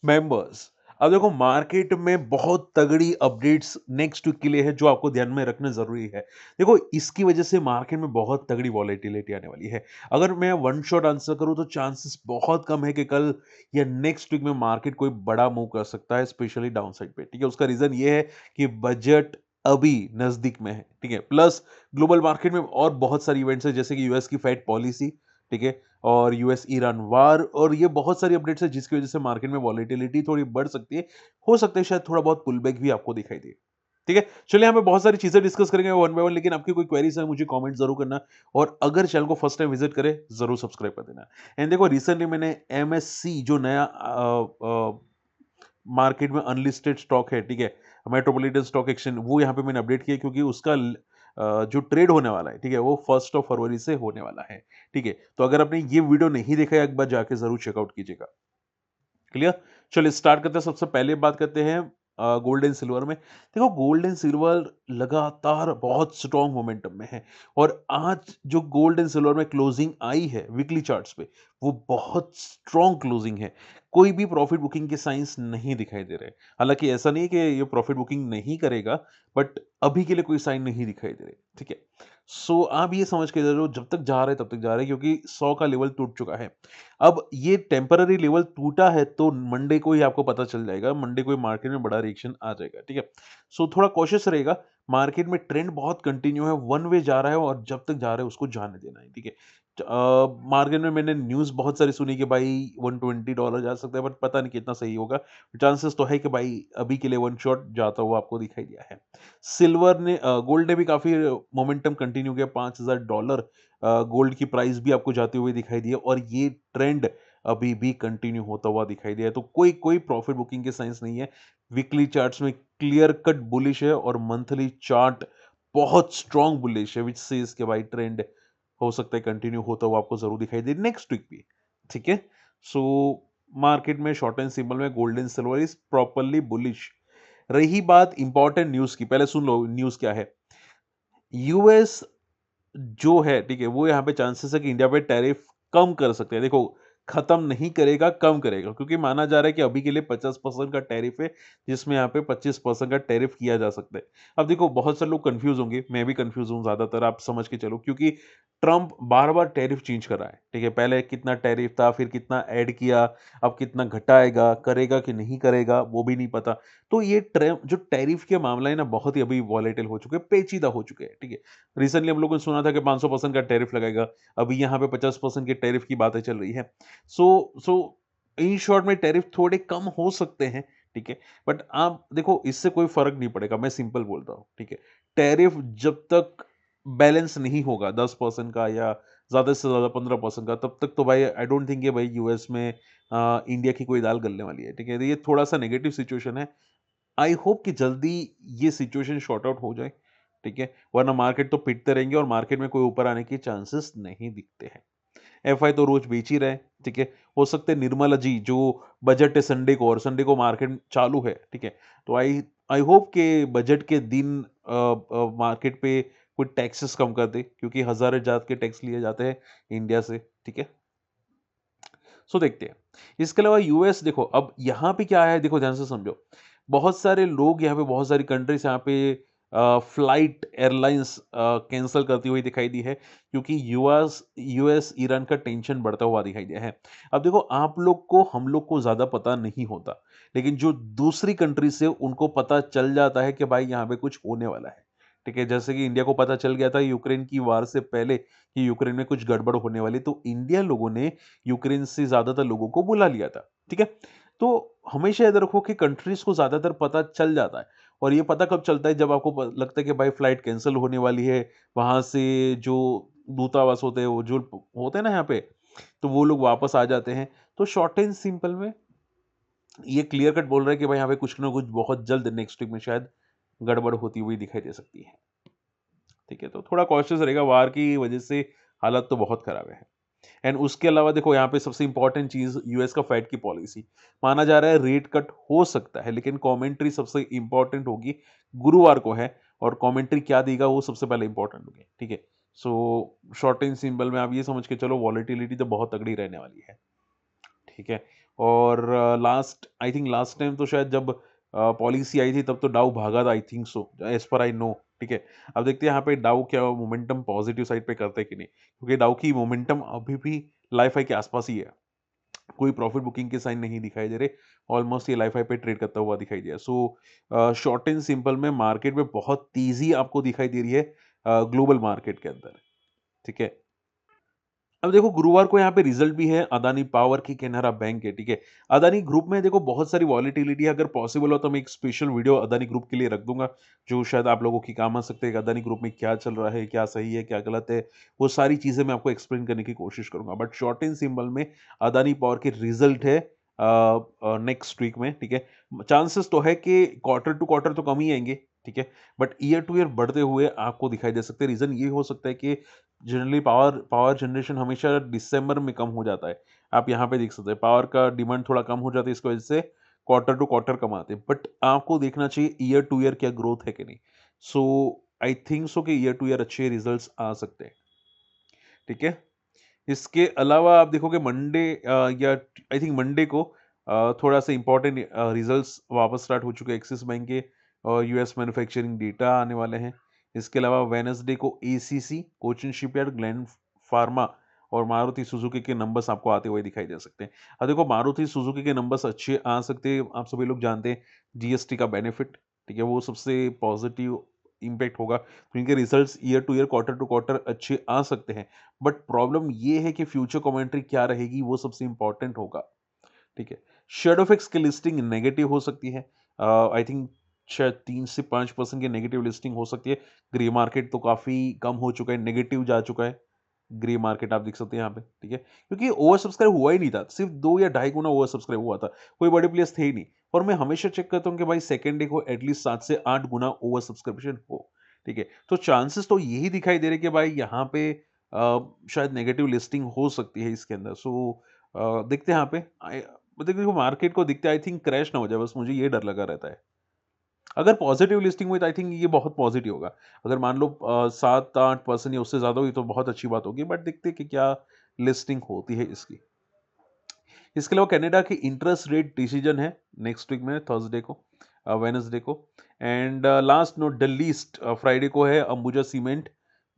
Members. अब देखो market में बहुत तगड़ी अपडेट्स नेक्स्ट वीक के लिए है जो आपको ध्यान में रखना ज़रूरी है। देखो इसकी वजह से मार्केट में बहुत तगड़ी वॉलेटिलिटी आने वाली है। अगर मैं वन शॉट आंसर करूँ तो चांसेस बहुत कम है कि कल या नेक्स्ट वीक में मार्केट कोई बड़ा मूव कर सकता है स्पेशली डाउन साइड पे, ठीक है? उसका रीज़न ये है कि बजट अभी नज़दीक में है, ठीक है? प्लस ग्लोबल मार्केट में और बहुत सारी इवेंट्स हैं जैसे कि यूएस की फेड पॉलिसी, ठीक है? और यूएस ईरान वार और ये बहुत सारी अपडेट्स हैं जिसकी वजह से मार्केट में वॉलेटिलिटी थोड़ी बढ़ सकती है। हो सकता है शायद थोड़ा बहुत पुल बैक भी आपको दिखाई दे। ठीक है? चलिए यहाँ पे बहुत सारी चीज़ें डिस्कस करेंगे वन बाय वन लेकिन आपकी कोई क्वेरीज़ है मुझे कमेंट ज़रूर करना और अगर चैनल को फर्स्ट टाइम विज़िट करें, ज़रूर सब्सक्राइब कर देना। एंड देखो रिसेंटली मैंने एमएससी जो नया मार्केट में अनलिस्टेड स्टॉक है, ठीक है? मेट्रोपॉलिटन स्टॉक एक्सचेंज वो यहाँ पे मैंने अपडेट किया है क्योंकि उसका जो ट्रेड होने वाला है, ठीक है? वो 1st ऑफ फरवरी से होने वाला है, ठीक है? तो अगर आपने ये वीडियो नहीं देखा है, एक बार जाके ज़रूर चेकआउट कीजिएगा। क्लियर? चलिए स्टार्ट करते हैं। सबसे पहले बात करते हैं गोल्ड एंड सिल्वर में। देखो गोल्ड एंड सिल्वर लगातार बहुत स्ट्रॉन्ग मोमेंटम में है और आज जो गोल्ड एंड सिल्वर में क्लोजिंग आई है वीकली चार्ट्स पे, वो बहुत स्ट्रॉन्ग क्लोजिंग है। कोई भी प्रॉफिट बुकिंग के साइंस नहीं दिखाई दे रहे। हालाँकि ऐसा नहीं है कि ये प्रॉफिट बुकिंग नहीं करेगा, बट अभी के लिए कोई साइन नहीं दिखाई दे रहे। ठीक है? सो आप ये समझ के चलो जब तक जा रहे हैं तब तक जा रहे हैं क्योंकि 100 का लेवल टूट चुका है। अब ये टेम्पररी लेवल टूटा है तो मंडे को ही आपको पता चल जाएगा, मंडे को ही मार्केट में बड़ा रिएक्शन आ जाएगा, ठीक है? सो थोड़ा कॉशियस रहेगा, मार्केट में ट्रेंड बहुत कंटिन्यू है, वन वे जा रहा है और जब तक जा रहा है उसको जाने देना है, ठीक है? मार्केट में मैंने न्यूज़ बहुत सारी सुनी कि भाई $120 जा सकता है बट पता नहीं कितना सही होगा। चांसेस तो है कि भाई अभी के लिए वन शॉट जाता हुआ आपको दिखाई दिया है। सिल्वर ने गोल्ड ने भी काफ़ी मोमेंटम कंटिन्यू किया $5000 गोल्ड की प्राइस भी आपको जाते हुए दिखाई दी है और ये ट्रेंड अभी भी कंटिन्यू होता हुआ दिखाई दिया है। तो कोई कोई प्रॉफिट बुकिंग के साइंस नहीं है। वीकली चार्ट्स में क्लियर कट बुलिश है और मंथली चार्ट बहुत स्ट्रॉन्ग बुलिश है व्हिच सेज कि भाई ट्रेंड हो सकता है कंटिन्यू होता हुआ आपको ज़रूर दिखाई दे नेक्स्ट वीक भी। ठीक है? सो मार्केट में शॉर्ट एंड सिंपल में gold and silver is properly bullish. रही बात इंपॉर्टेंट न्यूज़ की, पहले सुन लो न्यूज़ क्या है। यूएस जो है, ठीक है, वो यहाँ पे चांसेस है कि इंडिया पे टैरिफ कम कर सकते हैं। देखो, खत्म नहीं करेगा, कम करेगा क्योंकि माना जा रहा है कि अभी के लिए 50% का टैरिफ है, जिसमें यहाँ पे 25% का टैरिफ किया जा सकता है। अब देखो, बहुत सारे लोग कन्फ्यूज़ होंगे, मैं भी कन्फ्यूज़ हूँ ज़्यादातर, आप समझ के चलो क्योंकि ट्रम्प बार-बार टैरिफ चेंज कर रहा है, ठीक है? पहले कितना टैरिफ था, फिर कितना ऐड किया, अब कितना घटाएगा, करेगा कि नहीं करेगा, वो भी नहीं पता। तो ये जो टैरिफ के मामला है ना, बहुत ही अभी वॉलेटिल हो चुके हैं, पेचीदा हो चुके हैं, ठीक है? रिसेंटली हम लोगों ने सुना था कि 500% का टैरिफ लगेगा, अभी यहाँ पे 50% के टैरिफ की बातें चल रही है। सो इन शॉर्ट में टैरिफ थोड़े कम हो सकते हैं, ठीक है? बट आप देखो इससे कोई फ़र्क नहीं पड़ेगा, मैं सिंपल बोलता हूँ, ठीक है? टैरिफ जब तक बैलेंस नहीं होगा 10% का या ज़्यादा से ज़्यादा 15% का, तब तक तो भाई आई डोंट थिंक कि भाई यूएस में इंडिया की कोई दाल गलने वाली है, ठीक है? तो ये थोड़ा-सा नेगेटिव सिचुएशन है। आई होप कि जल्दी ये सिचुएशन सॉर्ट आउट हो जाए, ठीक है? वरना मार्केट तो पिटते रहेंगे और मार्केट में कोई ऊपर आने के चांसेस नहीं दिखते हैं। एफआई तो रोज बेच ही रहे हैं, ठीक है? हो सकता है निर्मला जी जो बजट है संडे को और संडे को मार्केट चालू है, ठीक है? तो आई आई होप कि बजट के दिन मार्केट पे कोई टैक्सेस कम कर दे क्योंकि हज़ारों जात के टैक्स लिए जाते हैं इंडिया से, ठीक है? सो देखते हैं। इसके अलावा यूएस देखो अब यहाँ पे क्या है देखो ध्यान से समझो। बहुत सारे लोग यहाँ पे बहुत सारी कंट्रीज़ यहाँ पे फ्लाइट एयरलाइन्स कैंसल करती हुई दिखाई दी है क्योंकि यूएस यूएस ईरान का टेंशन बढ़ता हुआ दिखाई दिया है। अब देखो आप लोग को हम लोग को ज़्यादा पता नहीं होता, लेकिन जो दूसरी कंट्री से उनको पता चल जाता है कि भाई यहाँ पे कुछ होने वाला है। ठीक है? जैसे कि इंडिया को पता चल गया था यूक्रेन की वार से पहले कि यूक्रेन में कुछ गड़बड़ होने वाली, तो इंडिया लोगों ने यूक्रेन से ज़्यादातर लोगों को बुला लिया था, ठीक है? तो हमेशा याद रखो कि कंट्रीज़ को ज़्यादातर पता चल जाता है और ये पता कब चलता है जब आपको लगता है कि भाई फ्लाइट कैंसल होने वाली है, वहाँ से जो दूतावास होते हैं, वो जो होते हैं ना यहाँ पे, तो वो लोग वापस आ जाते हैं। तो शॉर्ट एंड सिंपल में ये क्लियर कट बोल रहा है कि भाई यहाँ पे कुछ ना कुछ बहुत जल्द नेक्स्ट वीक में शायद गड़बड़ होती हुई दिखाई दे सकती है, ठीक है? तो थोड़ा कॉशियस रहेगा, वार की वजह से हालत तो बहुत खराब है। एंड उसके अलावा देखो यहाँ पे सबसे इंपॉर्टेंट चीज़ यूएस का फेड की पॉलिसी। माना जा रहा है रेट कट हो सकता है, लेकिन कमेंट्री सबसे इंपॉर्टेंट होगी, गुरुवार को है और कमेंट्री क्या देगा वो सबसे पहले इंपॉर्टेंट होगी, ठीक है? सो शॉर्ट एंड सिंपल में आप ये समझ के चलो वॉलेटिलिटी तो बहुत तगड़ी रहने वाली है, ठीक है? और आई थिंक लास्ट टाइम तो शायद जब पॉलिसी आई थी तब तो डाउ भागा था, I think so, as per I know. ठीक है, अब देखते हैं यहाँ पे डाउ क्या मोमेंटम पॉजिटिव साइड पे करते हैं कि नहीं, क्योंकि डाउ की मोमेंटम अभी भी लाइफ हाई के आसपास ही है, कोई प्रॉफिट बुकिंग के साइन नहीं दिखाई दे रहे, ऑलमोस्ट ये लाइफ हाई पे ट्रेड करता हुआ दिखाई दिया। सो शॉर्ट एंड सिंपल में मार्केट में बहुत तेजी आपको दिखाई दे रही है ग्लोबल मार्केट के अंदर। ठीक है, अब देखो गुरुवार को यहाँ पे रिजल्ट भी है अदानी पावर की, कैनरा बैंक के। ठीक है, अदानी ग्रुप में देखो बहुत सारी वॉलिटिलिटी है, अगर पॉसिबल हो तो मैं एक स्पेशल वीडियो अदानी ग्रुप के लिए रख दूंगा, जो शायद आप लोगों की काम आ सकते हैं कि अदानी ग्रुप में क्या चल रहा है, क्या सही है, क्या गलत है, वो सारी चीजें मैं आपको एक्सप्लेन करने की कोशिश करूंगा। बट शॉर्ट एंड सिंपल में अदानी पावर के रिजल्ट है नेक्स्ट वीक में। ठीक है, चांसेस तो है कि क्वार्टर टू क्वार्टर तो कम ही आएंगे। ठीक है, बट ईयर टू ईयर बढ़ते हुए आपको दिखाई दे सकते हैं। रीजन ये हो सकता है कि जनरली पावर पावर जनरेशन हमेशा दिसंबर में कम हो जाता है। आप यहाँ पे देख सकते हैं पावर का डिमांड थोड़ा कम हो जाता है, इसकी वजह से क्वार्टर टू क्वार्टर कम आते हैं। बट आपको देखना चाहिए ईयर टू ईयर क्या ग्रोथ है कि नहीं। सो आई थिंक सो कि ईयर टू ईयर अच्छे रिजल्ट्स आ सकते हैं। ठीक है, इसके अलावा आप देखोगे मंडे या आई थिंक मंडे को थोड़ा सा इंपॉर्टेंट रिजल्ट्स वापस स्टार्ट हो चुके हैं। एक्सिस बैंक के और यूएस मैन्युफैक्चरिंग डेटा आने वाले हैं। इसके अलावा वेनसडे को ACC, Cochin shipyard, gland pharma और मारुति सुजुकी के नंबर्स आपको आते हुए दिखाई दे सकते हैं। अब देखो मारुति सुजुकी के नंबर्स अच्छे आ सकते हैं, आप सभी लोग जानते हैं जीएसटी का बेनिफिट। ठीक है, वो सबसे पॉजिटिव इम्पैक्ट होगा, तो इनके results year to year, quarter to quarter अच्छे आ सकते हैं। बट प्रॉब्लम ये है कि फ्यूचर कमेंट्री क्या रहेगी, वो सबसे इंपॉर्टेंट होगा। ठीक है, शेडोफिक्स की लिस्टिंग नेगेटिव हो सकती है, आई थिंक शायद 3 से 5% की नेगेटिव लिस्टिंग हो सकती है। ग्रे मार्केट तो काफी कम हो चुका है, नेगेटिव जा चुका है ग्रे मार्केट, आप देख सकते हैं यहाँ पे। ठीक है, क्योंकि ओवर सब्सक्राइब हुआ ही नहीं था, सिर्फ 2 या 2.5 गुना ओवर सब्सक्राइब हुआ था, कोई बड़े प्लेयर्स थे ही नहीं। और मैं हमेशा चेक करता हूँ कि भाई सेकेंड डे को एटलीस्ट 7 से 8 गुना ओवर सब्सक्रिप्शन हो। ठीक है, तो चांसेस तो यही दिखाई दे रहे कि भाई यहाँ पे शायद नेगेटिव लिस्टिंग हो सकती है इसके अंदर। सो देखते हैं यहाँ पे देखो मार्केट को दिखते, आई थिंक क्रैश ना हो जाए, बस मुझे ये डर लगा रहता है। अगर पॉजिटिव लिस्टिंग हुई तो आई थिंक ये बहुत पॉजिटिव होगा। अगर मान लो 7-8% या उससे ज़्यादा हुई तो बहुत अच्छी बात होगी, बट देखते हैं कि क्या लिस्टिंग होती है इसकी। इसके अलावा कनाडा की इंटरेस्ट रेट डिसीजन है नेक्स्ट वीक में, थर्सडे को, वेडनेसडे को। And last note the least Friday को है अंबुजा सीमेंट,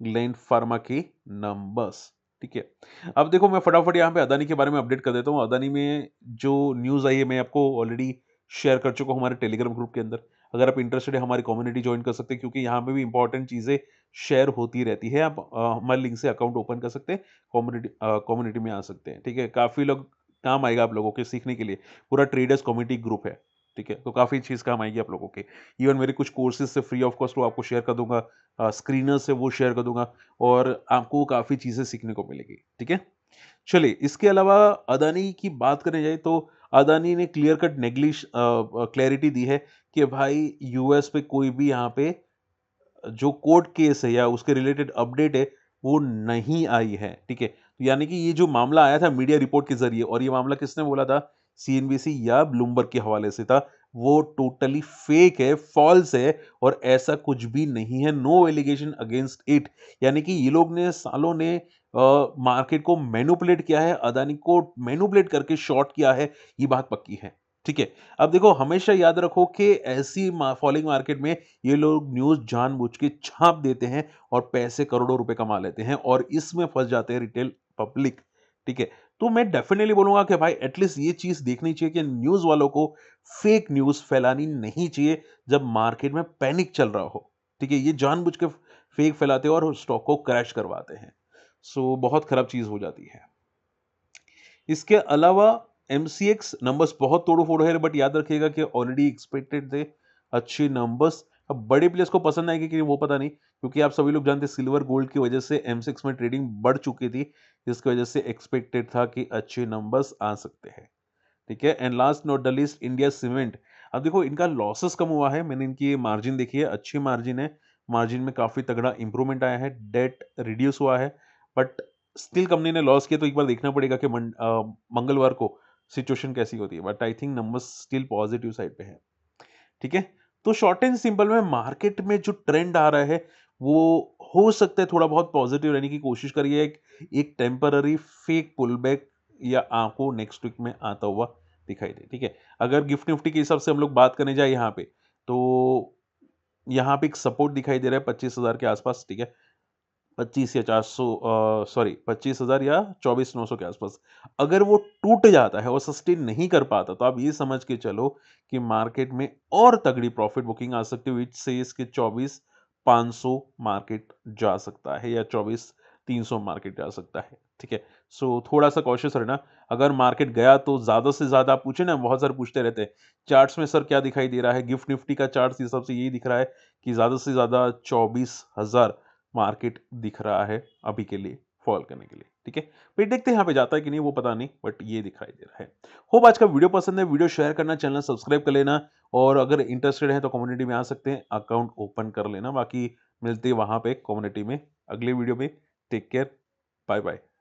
ग्लेंड फार्मा के नंबर्स। ठीक है, अब देखो मैं फटाफट यहाँ पे अदानी के बारे में अपडेट कर देता हूँ। अदानी में जो न्यूज़ आई है मैं आपको ऑलरेडी शेयर कर चुका हूँ हमारे टेलीग्राम ग्रुप के अंदर। अगर आप इंटरेस्टेड है हमारी कम्युनिटी ज्वाइन कर सकते हैं, क्योंकि यहाँ पे भी इंपॉर्टेंट चीज़ें शेयर होती रहती है। आप हमारे लिंक से अकाउंट ओपन कर सकते हैं, कम्युनिटी में आ सकते हैं। ठीक है, काफ़ी लोग काम आएगा आप लोगों के सीखने के लिए, पूरा ट्रेडर्स कम्युनिटी ग्रुप है। ठीक है, तो काफ़ी चीज़ काम आएगी आप लोगों के। इवन मेरे कुछ कोर्सेज से फ्री ऑफ कॉस्ट वो आपको शेयर कर दूंगा, स्क्रीनर से वो शेयर कर दूंगा, और आपको काफ़ी चीज़ें सीखने को मिलेगी। ठीक है, चलिए इसके अलावा अदानी की बात करें जाए तो अदानी ने क्लियर कट नेग्लिश क्लैरिटी दी है कि भाई यूएस पे कोई भी यहाँ पे जो कोर्ट केस है या उसके रिलेटेड अपडेट है, वो नहीं आई है। ठीक है? तो यानी कि ये जो मामला आया था मीडिया रिपोर्ट के ज़रिए, और ये मामला किसने बोला था? सीएनबीसी या ब्लूमबर्ग के हवाले से था। वो टोटली फेक है, फ़ॉल्स है, और ऐसा कुछ भी नहीं है। No allegation against it. यानी कि ये लोग ने सालों ने मार्केट को मैनिपुलेट किया है, अदानी को मैनिपुलेट करके शॉर्ट किया है, ये बात पक्की है। ठीक है? अब देखो हमेशा याद रखो कि ऐसी फॉलिंग मार्केट में ये लोग न्यूज़ जानबूझ के छाप देते हैं और पैसे करोड़ों रुपए कमा लेते हैं, और इसमें फँस जाते हैं रिटेल पब्लिक। ठीक है? तो मैं डेफिनिटली बोलूँगा कि भाई एटलीस्ट ये चीज़ देखनी चाहिए कि न्यूज़ वालों को फेक न्यूज़ फैलानी नहीं चाहिए जब मार्केट में पैनिक चल रहा हो। ठीक है? ये जानबूझ के फेक फैलाते हैं और स्टॉक को क्रैश करवाते हैं। सो बहुत खराब चीज़ हो जाती है। इसके अलावा एमसीएक्स नंबर्स बहुत तोड़-फोड़ है, बट याद रखिएगा कि ऑलरेडी एक्सपेक्टेड थे अच्छे नंबर्स। अब बड़े प्लेयर्स को पसंद आएंगे कि नहीं वो पता नहीं, क्योंकि आप सभी लोग जानते हैं सिल्वर गोल्ड की वजह से एमसीएक्स में ट्रेडिंग बढ़ चुकी थी, जिसकी वजह से एक्सपेक्टेड था कि अच्छे नंबर्स आ सकते हैं। ठीक है, and last not the least India cement. अब देखो इनका लॉसेस कम हुआ है, मैंने इनकी मार्जिन देखी है, अच्छी मार्जिन है, मार्जिन में काफी तगड़ा इंप्रूवमेंट आया है, डेट रिड्यूस हुआ है, बट स्टिल कंपनी ने लॉस किया, तो एक बार देखना पड़ेगा कि मंगलवार को सिचुएशन कैसी होती है, but I think numbers still positive side पे है। ठीक है, तो शॉर्ट एंड सिंपल में मार्केट में जो ट्रेंड आ रहा है वो हो सकता है थोड़ा बहुत पॉजिटिव रहने की कोशिश करिए, एक टेम्पररी फेक पुल बैक या आपको नेक्स्ट वीक में आता हुआ दिखाई दे, ठीक है। अगर गिफ्ट निफ्टी के हिसाब से हम लोग बात करने जाए यहाँ पे, तो यहाँ पे एक सपोर्ट दिखाई दे रहा है 25,000 के आसपास, ठीक है। 25 या 400 सॉरी 25,000 या 24,900 के आसपास। अगर वो टूट जाता है और सस्टेन नहीं कर पाता, तो आप ये समझ के चलो कि मार्केट में और तगड़ी प्रॉफिट बुकिंग आ सकती है, व्हिच सेज कि 24,500 मार्केट जा सकता है या 24,300 मार्केट जा सकता है, ठीक है। सो थोड़ा-सा कॉशियस रहना। अगर मार्केट गया तो ज़्यादा से ज़्यादा आप पूछे ना, बहुत सारे पूछते रहते हैं, चार्ट्स में सर क्या दिखाई दे रहा है? गिफ्ट निफ्टी का चार्ट इस हिसाब से यही दिख रहा है कि ज़्यादा से ज़्यादा 24,000 मार्केट दिख रहा है अभी के लिए फॉल करने के लिए, ठीक है। फिर देखते हैं यहाँ पे जाता है कि नहीं, वो पता नहीं, बट ये दिखाई दे रहा है। होप आज का वीडियो पसंद है, वीडियो शेयर करना, चैनल सब्सक्राइब कर लेना और अगर इंटरेस्टेड है तो कम्युनिटी में आ सकते हैं, अकाउंट ओपन कर लेना। बाकी मिलते हैं वहां पे कम्युनिटी में अगले वीडियो में। Take care, bye bye.